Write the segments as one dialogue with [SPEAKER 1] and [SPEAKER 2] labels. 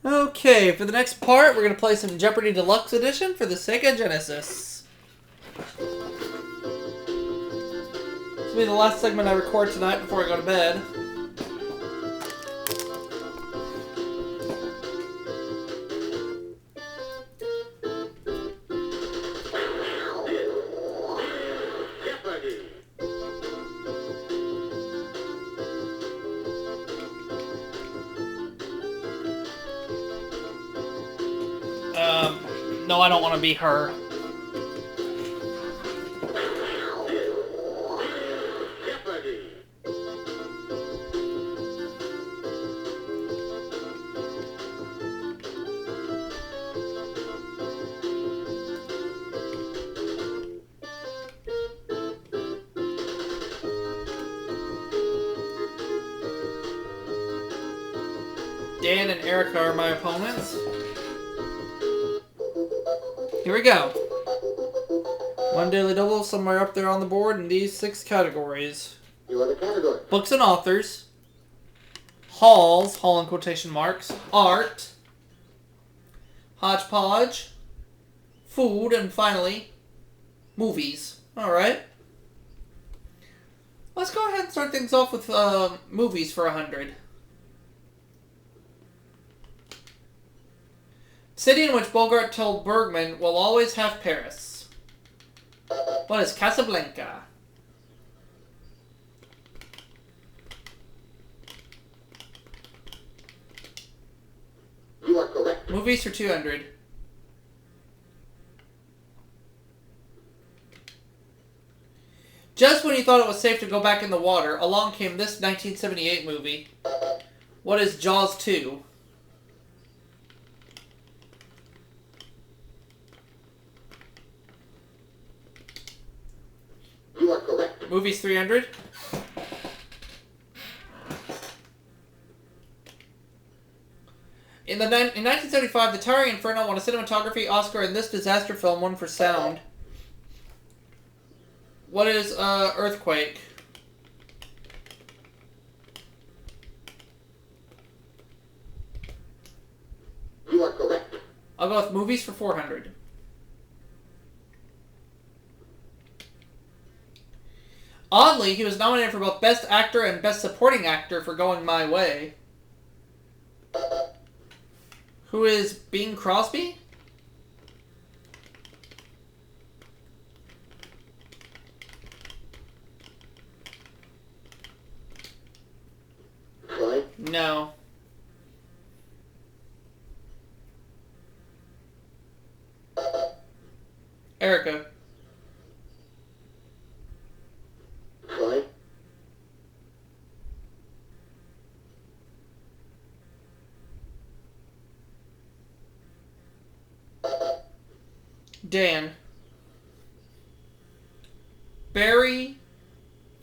[SPEAKER 1] Okay, for the next part, we're going to play some Jeopardy Deluxe Edition for the Sega Genesis. This will be the last segment I record tonight before I go to bed. No, I don't want to be her. Dan and Erica are my opponents. Here we go. One daily double somewhere up there on the board in these 6 categories.
[SPEAKER 2] You are the category.
[SPEAKER 1] Books and authors. Halls, hall in quotation marks. Art. Hodgepodge. Food. And finally, movies. Alright. Let's go ahead and start things off with movies for 100. City in which Bogart told Bergman will always have Paris. What is Casablanca?
[SPEAKER 2] You are correct.
[SPEAKER 1] Movies for 200. Just when you thought it was safe to go back in the water, along came this 1978 movie. What is Jaws 2?
[SPEAKER 2] You are correct.
[SPEAKER 1] Movies 300. In 1975, The Towering Inferno won a cinematography Oscar, and this disaster film won for sound. What is Earthquake?
[SPEAKER 2] You are correct.
[SPEAKER 1] I'll go with movies for 400. Oddly, he was nominated for both Best Actor and Best Supporting Actor for Going My Way. Who is Bing Crosby?
[SPEAKER 2] Troy.
[SPEAKER 1] No. Erica.
[SPEAKER 2] Troy.
[SPEAKER 1] Dan. Barry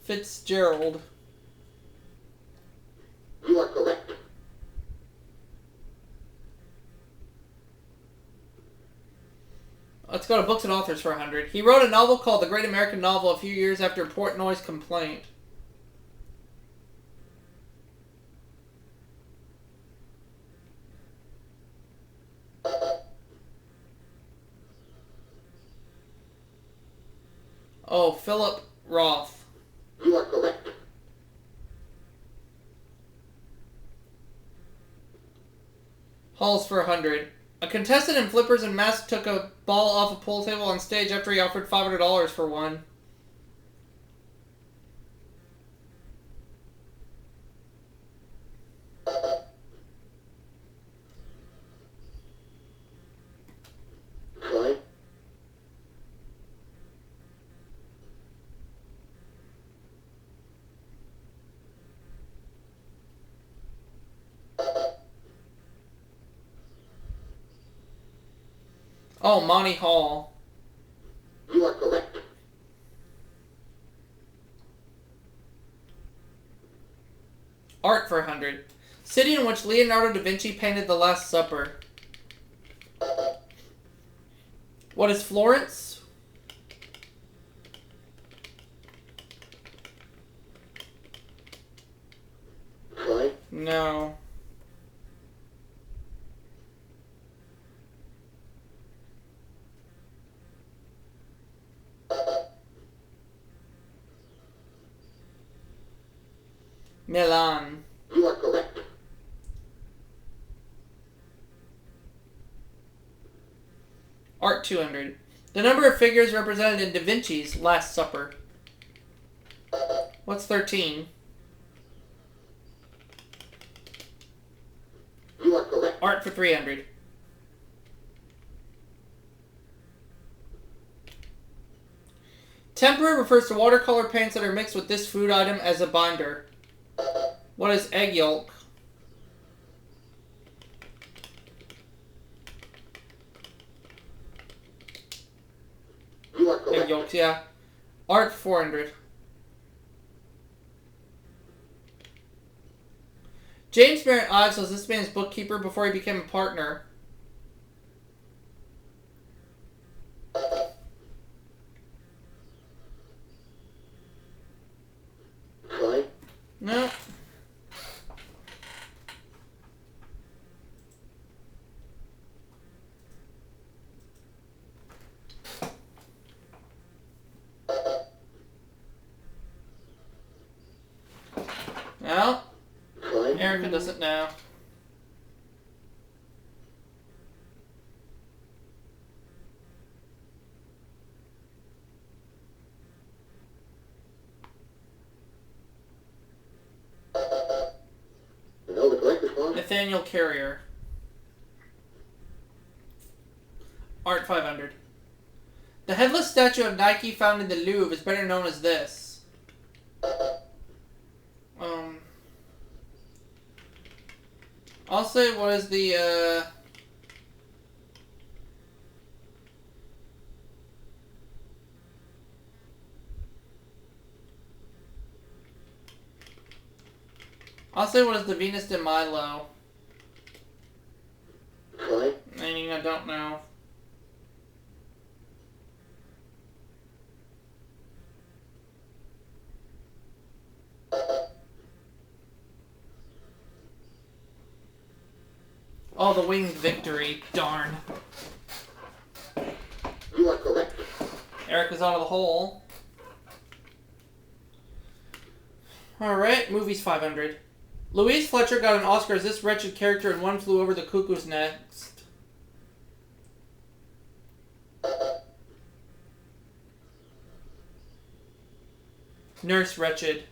[SPEAKER 1] Fitzgerald.
[SPEAKER 2] You are correct.
[SPEAKER 1] Let's go to books and authors for 100. He wrote a novel called The Great American Novel a few years after Portnoy's complaint. Oh, Philip Roth.
[SPEAKER 2] You are correct.
[SPEAKER 1] Halls for 100. A contestant in Flippers and Mask took a ball off a pool table on stage after he offered $500 for one.
[SPEAKER 2] Troy.
[SPEAKER 1] Oh, Monty Hall.
[SPEAKER 2] You are correct.
[SPEAKER 1] Art for 100. City in which Leonardo da Vinci painted The Last Supper. What is Florence?
[SPEAKER 2] Troy.
[SPEAKER 1] No. Milan.
[SPEAKER 2] You are correct.
[SPEAKER 1] Art 200. The number of figures represented in Da Vinci's Last Supper. What's 13?
[SPEAKER 2] You are correct.
[SPEAKER 1] Art for 300. Tempera refers to watercolor paints that are mixed with this food item as a binder. What is egg yolk?
[SPEAKER 2] You are
[SPEAKER 1] Egg
[SPEAKER 2] correct.
[SPEAKER 1] yolks, yeah. Art 400. James Barrett Ives was this man's bookkeeper before he became a partner.
[SPEAKER 2] Try.
[SPEAKER 1] No. No.
[SPEAKER 2] Try.
[SPEAKER 1] Erica doesn't know.
[SPEAKER 2] You know the correct response?
[SPEAKER 1] Nathaniel Carrier. Art 500. The headless statue of Nike found in the Louvre is better known as this. I'll say what is the, I'll say what is the Venus de Milo.
[SPEAKER 2] Try.
[SPEAKER 1] I don't know. Oh, the Winged Victory. Darn.
[SPEAKER 2] You are correct.
[SPEAKER 1] Eric is out of the hole. Alright, movies 500. Louise Fletcher got an Oscar as this wretched character in One Flew Over the Cuckoo's Nest. Nurse Ratched.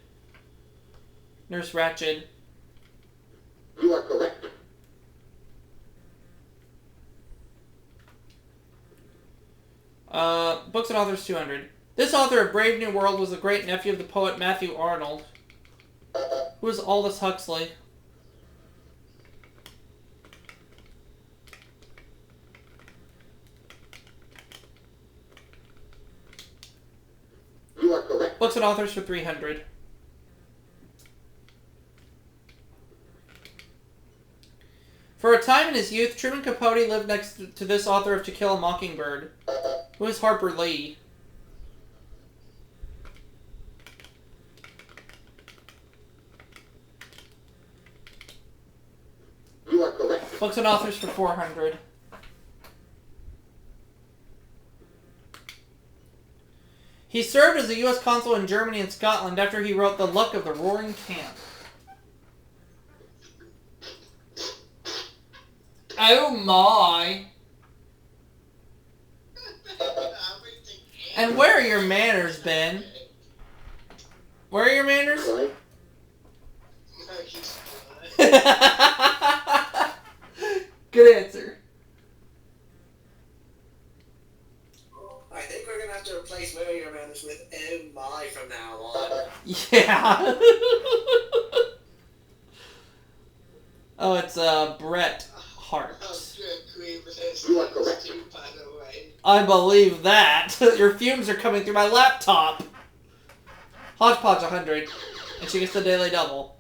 [SPEAKER 1] Nurse Ratched.
[SPEAKER 2] You are correct.
[SPEAKER 1] Books and authors 200. This author of Brave New World was the great nephew of the poet Matthew Arnold. Who is Aldous Huxley?
[SPEAKER 2] You are correct.
[SPEAKER 1] Books and authors for 300. For a time in his youth, Truman Capote lived next to this author of To Kill a Mockingbird. Who is Harper Lee?
[SPEAKER 2] You are correct.
[SPEAKER 1] Books and authors for 400. He served as a U.S. consul in Germany and Scotland after he wrote The Luck of the Roaring Camp. Oh my! And where are your manners, Ben? Where are your manners?
[SPEAKER 2] Try.
[SPEAKER 1] Good answer.
[SPEAKER 3] I think we're gonna have to replace "Where Are Your Manners" with "Oh my" from now on.
[SPEAKER 1] Yeah. Oh, it's Bret Hart.
[SPEAKER 2] You are correct.
[SPEAKER 3] By the way.
[SPEAKER 1] I believe that. Your fumes are coming through my laptop. Hodgepodge 100. And she gets the daily double.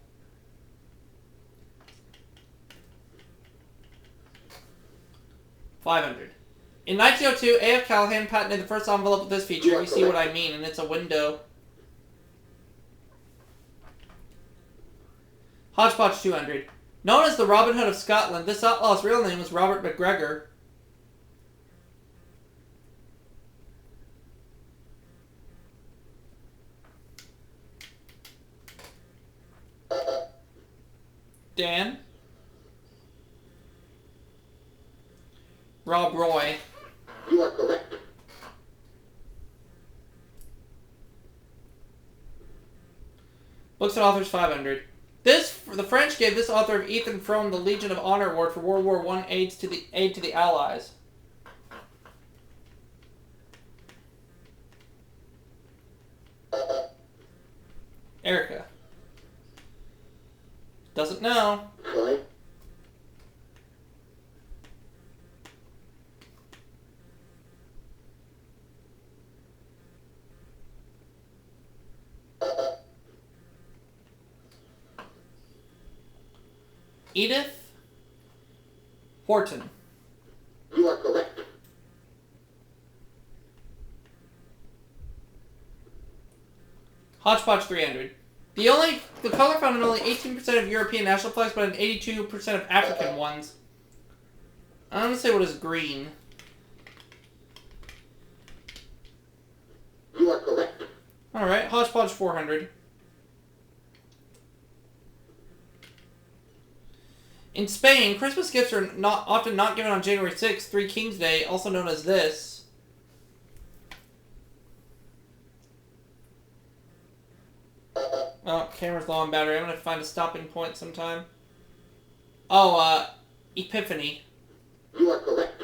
[SPEAKER 1] $500. In 1902, A.F. Callahan patented the first envelope with this feature. You see what I mean, and it's a window. Hodgepodge 200. Known as the Robin Hood of Scotland, this outlaw's real name was Robert McGregor. Dan. Rob Roy.
[SPEAKER 2] You are correct.
[SPEAKER 1] Books and authors 500. The French gave this author of Ethan Frome the Legion of Honor Award for World War I aid to the Allies. Erica. Doesn't know.
[SPEAKER 2] Fine.
[SPEAKER 1] Edith Horton.
[SPEAKER 2] You are correct.
[SPEAKER 1] Hodgepodge 300. The color found in only 18% of European national flags, but in 82% of African ones. I'm gonna say what is green.
[SPEAKER 2] You are correct.
[SPEAKER 1] Alright, Hodgepodge 400. In Spain, Christmas gifts are often not given on January 6th, Three Kings Day, also known as this. Oh, camera's low on battery. I'm gonna find a stopping point sometime. Oh, Epiphany.
[SPEAKER 2] You are correct.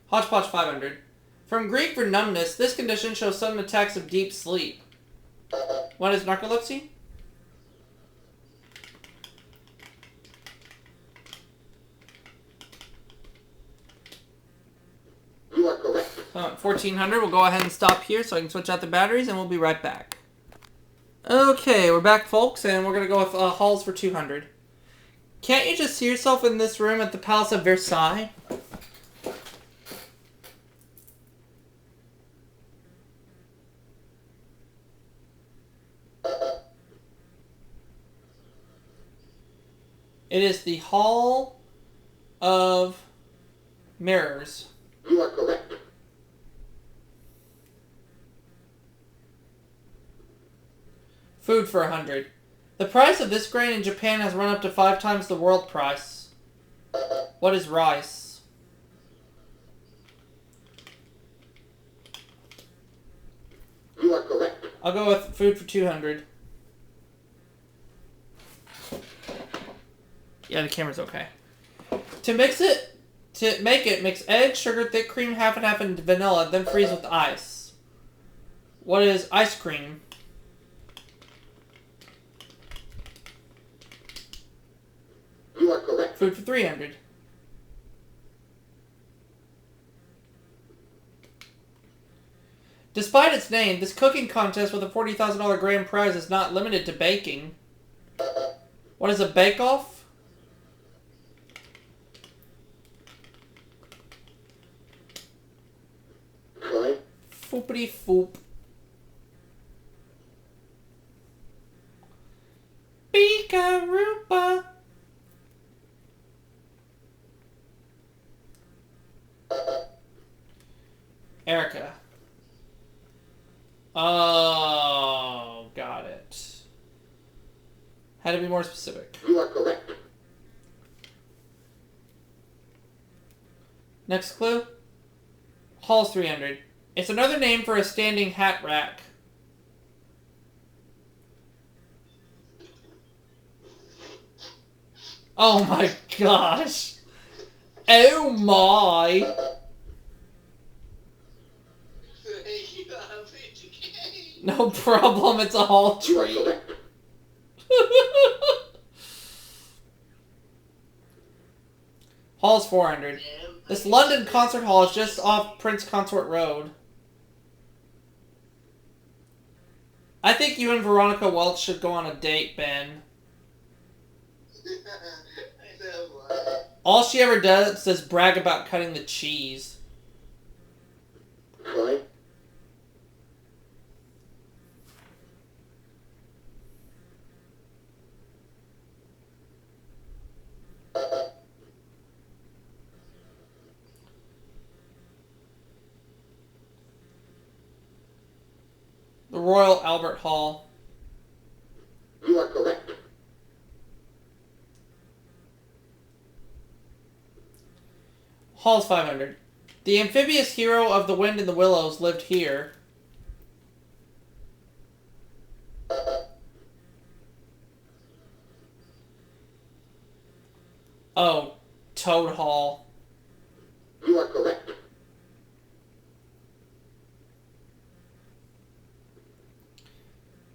[SPEAKER 1] Hodgepodge 500. From Greek for numbness, this condition shows sudden attacks of deep sleep. What is narcolepsy?
[SPEAKER 2] You are correct.
[SPEAKER 1] 1400. We'll go ahead and stop here so I can switch out the batteries, and we'll be right back. Okay, we're back, folks, and we're going to go with Halls for 200. Can't you just see yourself in this room at the Palace of Versailles? It is the Hall of Mirrors.
[SPEAKER 2] You are correct.
[SPEAKER 1] Food for 100. The price of this grain in Japan has run up to 5 times the world price. What is rice?
[SPEAKER 2] You are correct.
[SPEAKER 1] I'll go with food for 200. Yeah, the camera's okay. To make it, mix egg, sugar, thick cream, half and half, and vanilla, then freeze with ice. What is ice cream?
[SPEAKER 2] You are correct.
[SPEAKER 1] Food for 300. Despite its name, this cooking contest with a $40,000 grand prize is not limited to baking. What is a bake-off?
[SPEAKER 2] Fine.
[SPEAKER 1] Foopity foop. Beakaroopa. Erica. Oh, got it. Had to be more specific.
[SPEAKER 2] You are correct.
[SPEAKER 1] Next clue. Hall's 300. It's another name for a standing hat rack. Oh my gosh. Oh my.
[SPEAKER 2] You have it again.
[SPEAKER 1] No problem, it's a hall
[SPEAKER 2] You are
[SPEAKER 1] tree.
[SPEAKER 2] correct.
[SPEAKER 1] Hall's 400. This London concert hall is just off Prince Consort Road. I think you and Veronica Welch should go on a date, Ben.
[SPEAKER 2] I know.
[SPEAKER 1] All she ever does is brag about cutting the cheese.
[SPEAKER 2] Fine.
[SPEAKER 1] The Royal Albert Hall.
[SPEAKER 2] You are correct.
[SPEAKER 1] Hall's 500. The amphibious hero of The Wind and the Willows lived here. Oh, Toad Hall.
[SPEAKER 2] You are correct.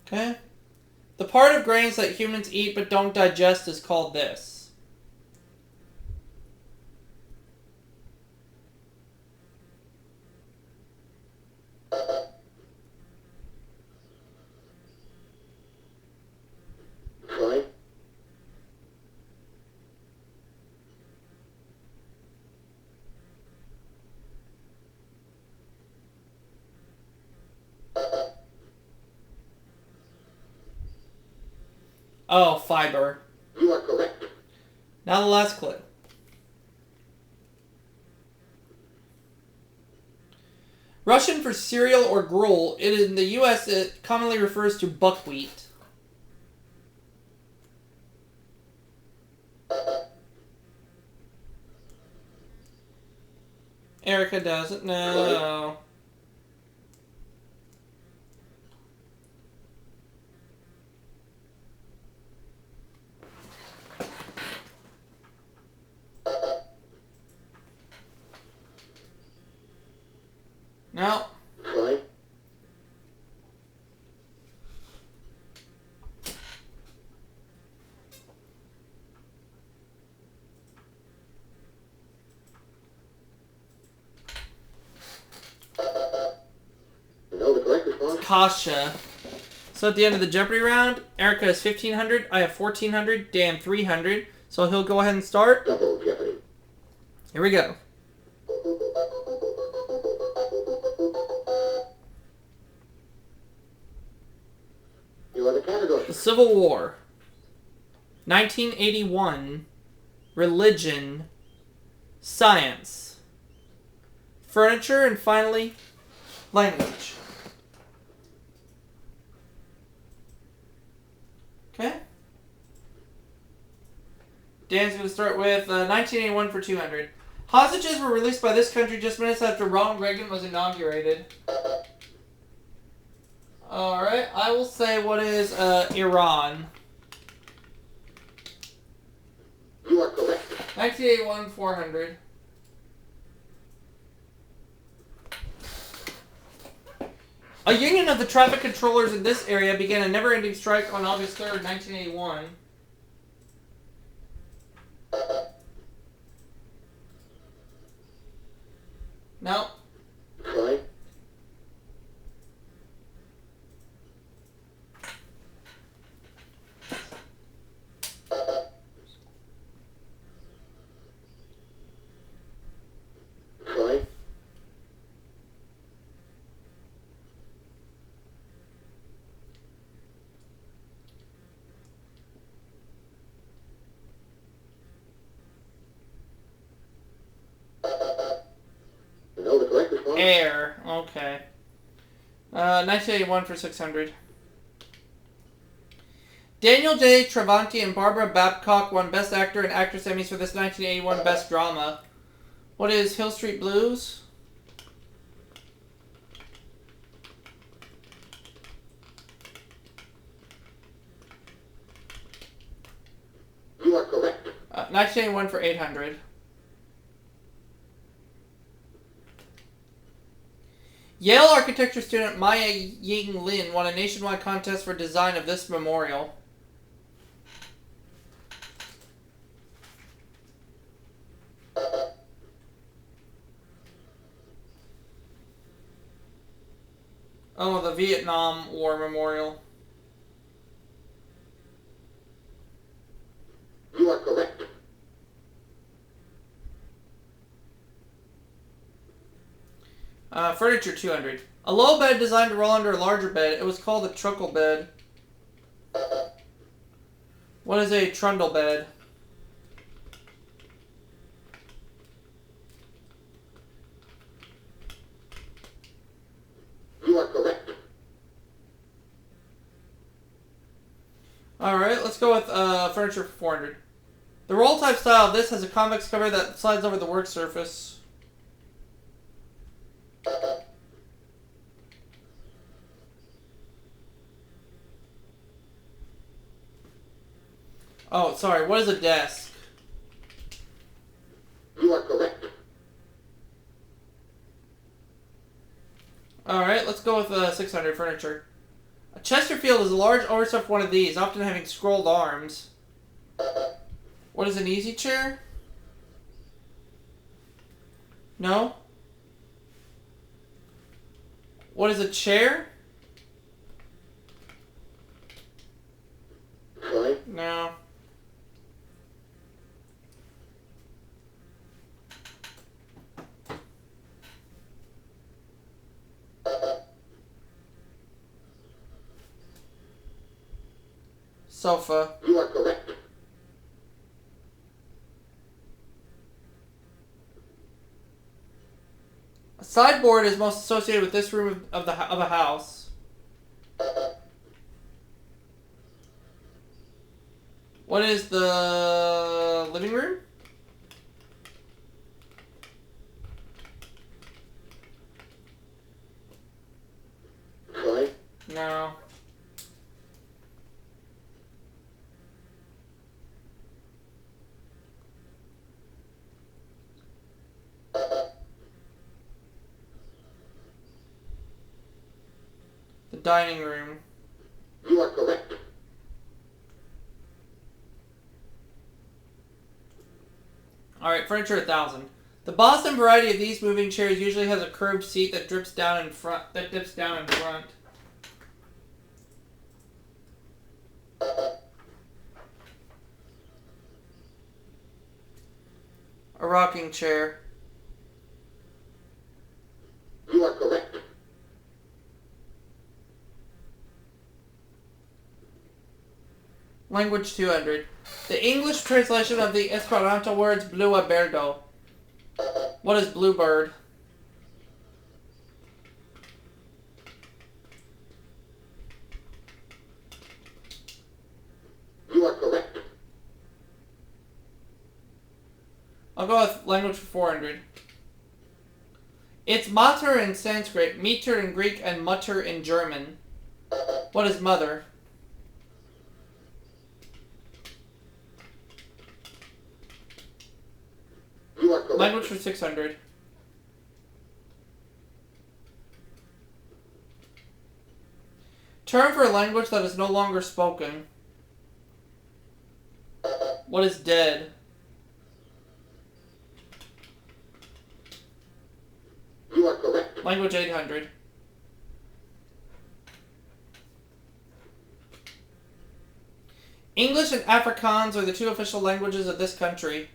[SPEAKER 1] Okay. The part of grains that humans eat but don't digest is called this.
[SPEAKER 2] Try.
[SPEAKER 1] Oh, fiber.
[SPEAKER 2] You are correct.
[SPEAKER 1] Now the last clue. Russian for cereal or gruel. In the U.S., it commonly refers to buckwheat. Erica doesn't know. No.
[SPEAKER 2] Try. No, the correct response.
[SPEAKER 1] Kasha. So at the end of the Jeopardy round, Erica is 1,500, I have 1,400, Dan 300. So he'll go ahead and start.
[SPEAKER 2] Double Jeopardy.
[SPEAKER 1] Here we go.
[SPEAKER 2] You are the category.
[SPEAKER 1] The Civil War. 1981. Religion. Science. Furniture, and finally, language. Okay. Dan's going to start with 1981 for 200. Hostages were released by this country just minutes after Ronald Reagan was inaugurated. Alright, I will say what is Iran.
[SPEAKER 2] You are correct.
[SPEAKER 1] 1981, 400. A union of the traffic controllers in this area began a never-ending strike on August 3rd, 1981. No.
[SPEAKER 2] Try. Try. No, the correct response.
[SPEAKER 1] Air. Okay. 1981 for 600. Daniel J. Travanti and Barbara Babcock won Best Actor and Actress Emmys for this 1981 Best Drama. What is Hill Street Blues?
[SPEAKER 2] You are correct.
[SPEAKER 1] 1981 for 800. Yale architecture student Maya Ying Lin won a nationwide contest for design of this memorial. Oh, the Vietnam War Memorial.
[SPEAKER 2] You are correct.
[SPEAKER 1] Furniture 200. A low bed designed to roll under a larger bed. It was called a truckle bed. What is a trundle bed?
[SPEAKER 2] You are correct.
[SPEAKER 1] Alright, let's go with furniture for 400. The roll type style of this has a convex cover that slides over the work surface. Oh, sorry, what is a desk?
[SPEAKER 2] You are correct.
[SPEAKER 1] Alright, let's go with 600 furniture. A Chesterfield is a large overstuffed one of these, often having scrolled arms. What is an easy chair? No? What is a chair?
[SPEAKER 2] Try.
[SPEAKER 1] No. Sofa.
[SPEAKER 2] You are correct.
[SPEAKER 1] A sideboard is most associated with this room of a house. What is the living room?
[SPEAKER 2] Try.
[SPEAKER 1] No. The dining room.
[SPEAKER 2] You are correct.
[SPEAKER 1] Alright, furniture 1,000. The Boston variety of these moving chairs usually has a curved seat that dips down in front. A rocking chair.
[SPEAKER 2] You are correct.
[SPEAKER 1] Language 200. The English translation of the Esperanto words blua birdo. What is bluebird?
[SPEAKER 2] You are correct.
[SPEAKER 1] I'll go with language for 400. It's mater in Sanskrit, meter in Greek, and mutter in German. What is mother?
[SPEAKER 2] You are correct.
[SPEAKER 1] Language for 600. Term for a language that is no longer spoken. What is dead?
[SPEAKER 2] You are correct.
[SPEAKER 1] Language 800. English and Afrikaans are the two official languages of this country.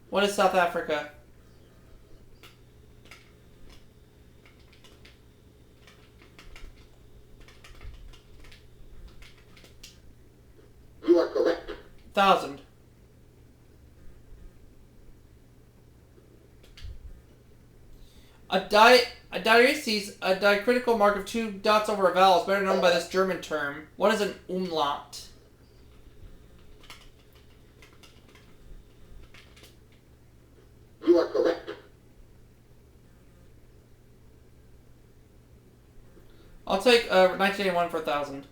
[SPEAKER 1] What is South Africa?
[SPEAKER 2] You are correct.
[SPEAKER 1] 1,000. A diaeresis, a diacritical mark of two dots over a vowel, is better known by this German term. What is an umlaut?
[SPEAKER 2] You are correct.
[SPEAKER 1] I'll take 1981 for 1,000.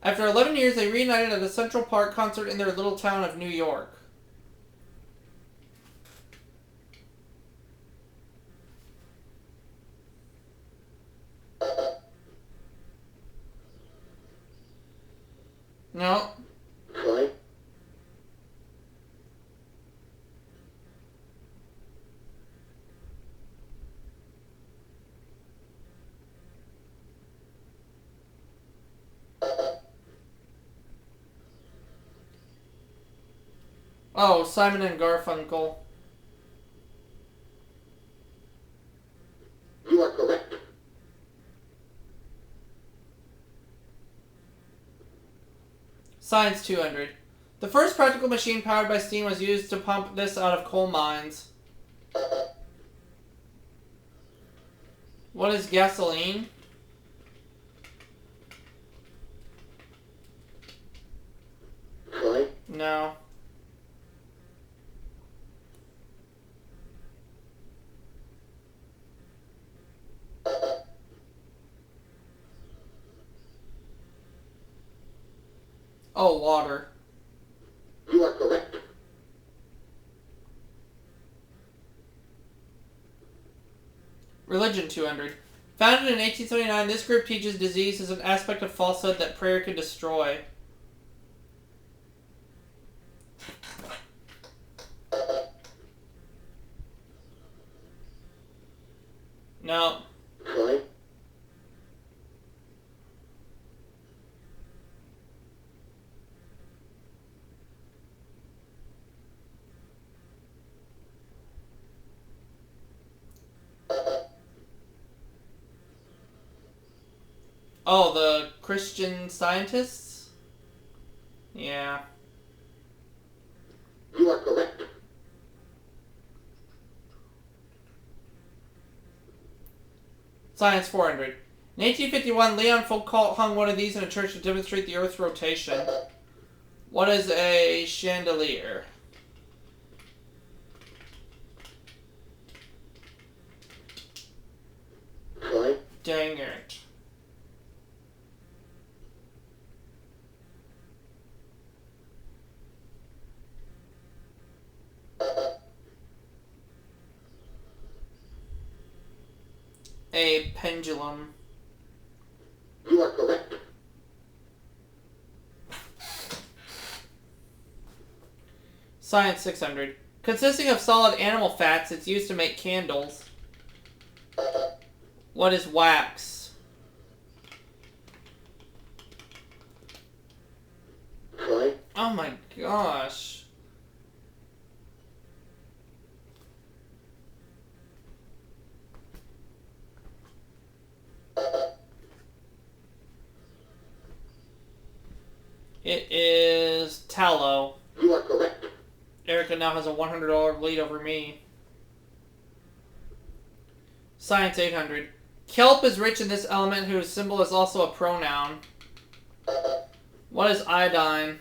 [SPEAKER 1] After 11 years, they reunited at a Central Park concert in their little town of New York. No.
[SPEAKER 2] Try.
[SPEAKER 1] Oh, Simon and Garfunkel.
[SPEAKER 2] You are correct.
[SPEAKER 1] Science 200. The first practical machine powered by steam was used to pump this out of coal mines. What is gasoline? No. Oh, water.
[SPEAKER 2] You are correct.
[SPEAKER 1] Religion 200. Founded in 1879, this group teaches disease as an aspect of falsehood that prayer can destroy. No.
[SPEAKER 2] Fine.
[SPEAKER 1] Oh, the Christian Scientists? Yeah.
[SPEAKER 2] You are correct.
[SPEAKER 1] Science 400. In 1851, Leon Foucault hung one of these in a church to demonstrate the Earth's rotation. What is a chandelier?
[SPEAKER 2] Fine.
[SPEAKER 1] Dang it. A pendulum.
[SPEAKER 2] You are correct.
[SPEAKER 1] Science 600. Consisting of solid animal fats, it's used to make candles. What is wax?
[SPEAKER 2] Fine.
[SPEAKER 1] Oh my gosh. It is tallow.
[SPEAKER 2] You are correct.
[SPEAKER 1] Erica now has a $100 lead over me. Science 800. Kelp is rich in this element whose symbol is also a pronoun. What is iodine?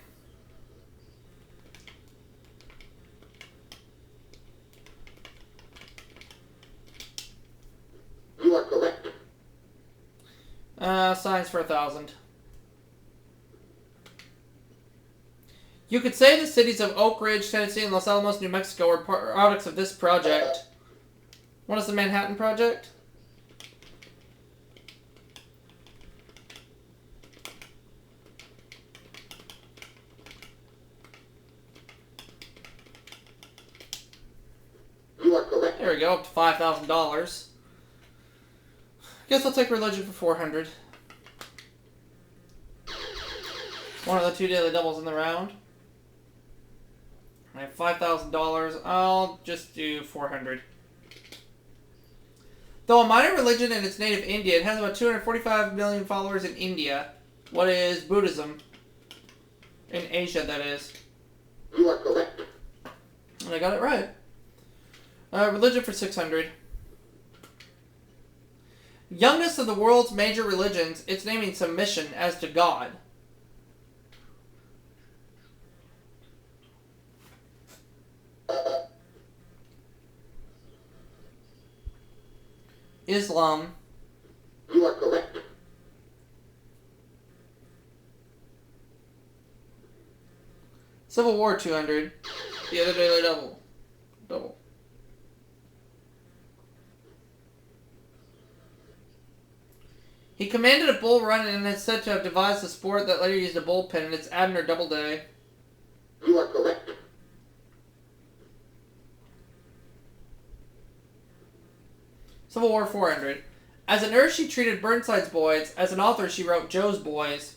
[SPEAKER 2] You are correct.
[SPEAKER 1] Science for 1,000. You could say the cities of Oak Ridge, Tennessee, and Los Alamos, New Mexico are products of this project. What is the Manhattan Project?
[SPEAKER 2] You are correct.
[SPEAKER 1] There we go, up to $5,000. Guess I'll take religion for 400. One of the two daily doubles in the round. I have $5,000. I'll just do 400. Though a minor religion in its native India, it has about 245 million followers in India. What is Buddhism? In Asia, that is.
[SPEAKER 2] You are correct.
[SPEAKER 1] And I got it right. Religion for 600. Youngest of the world's major religions, it's naming submission as to God. Islam.
[SPEAKER 2] You are correct.
[SPEAKER 1] Civil War 200. The other daily double. Double. He commanded a bull run and is said to have devised a sport that later used a bullpen, and it's Abner Doubleday.
[SPEAKER 2] You are correct.
[SPEAKER 1] Civil War 400. As a nurse, she treated Burnside's boys. As an author, she wrote Joe's Boys.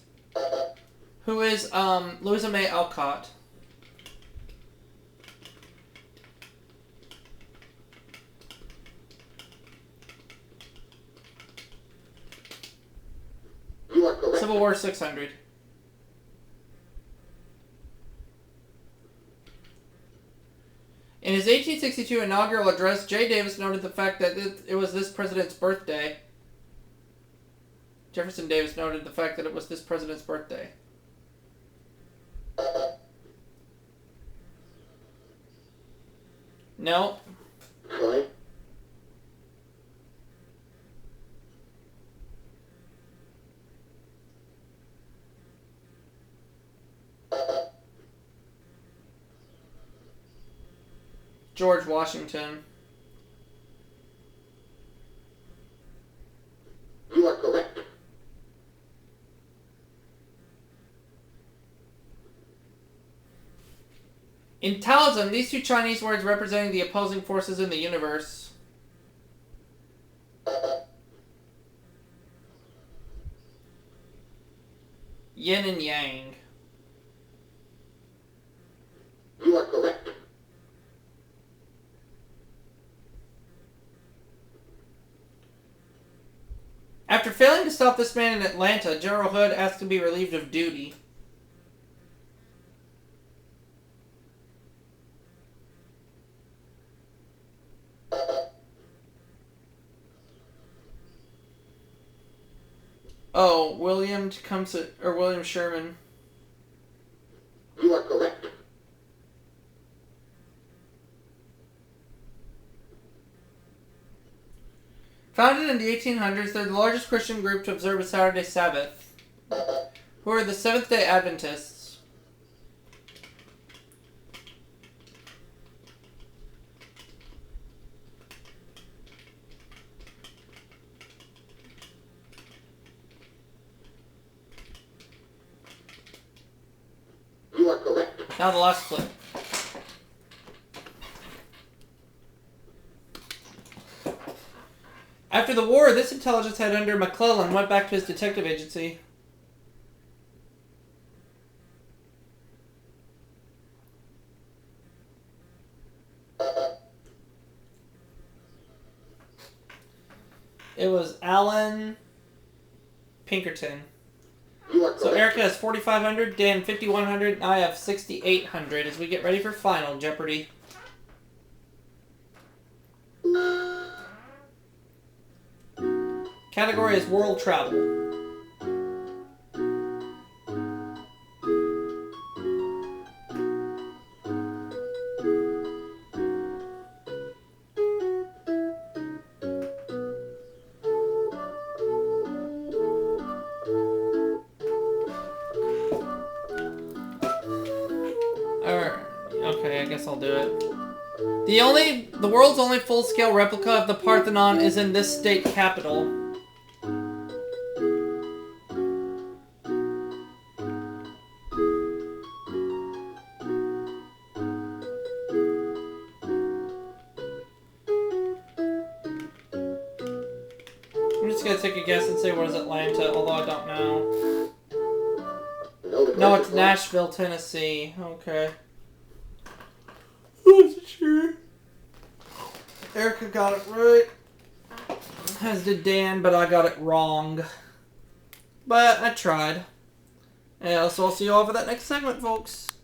[SPEAKER 1] Who is Louisa May Alcott.
[SPEAKER 2] You are correct.
[SPEAKER 1] Civil War 600. In his 1862 inaugural address, J. Davis noted the fact that it was this president's birthday. Jefferson Davis noted the fact that it was this president's birthday. No.
[SPEAKER 2] Troy.
[SPEAKER 1] George Washington.
[SPEAKER 2] You are correct.
[SPEAKER 1] In Taoism, these two Chinese words representing the opposing forces in the universe. Yin and Yang.
[SPEAKER 2] You are correct.
[SPEAKER 1] After failing to stop this man in Atlanta, General Hood asked to be relieved of duty. Oh, William Sherman.
[SPEAKER 2] You are correct.
[SPEAKER 1] Founded in the 1800s, they're the largest Christian group to observe a Saturday Sabbath, who are the Seventh-day Adventists.
[SPEAKER 2] You are correct.
[SPEAKER 1] Now the last clip. After the war, this intelligence head under McClellan went back to his detective agency. It was Alan Pinkerton.
[SPEAKER 2] You are correct.
[SPEAKER 1] So Erica has 4,500, Dan 5,100, and I have 6,800 as we get ready for Final Jeopardy. Category is World Travel. Okay, I guess I'll do it. The world's only full-scale replica of the Parthenon is in this state capital. I'm just gonna take a guess and say what is Atlanta, although I don't know. No, it's Nashville, Tennessee. Okay. Wasn't sure. Erica got it right. As did Dan, but I got it wrong. But I tried. Yeah, so I'll see you all for that next segment, folks.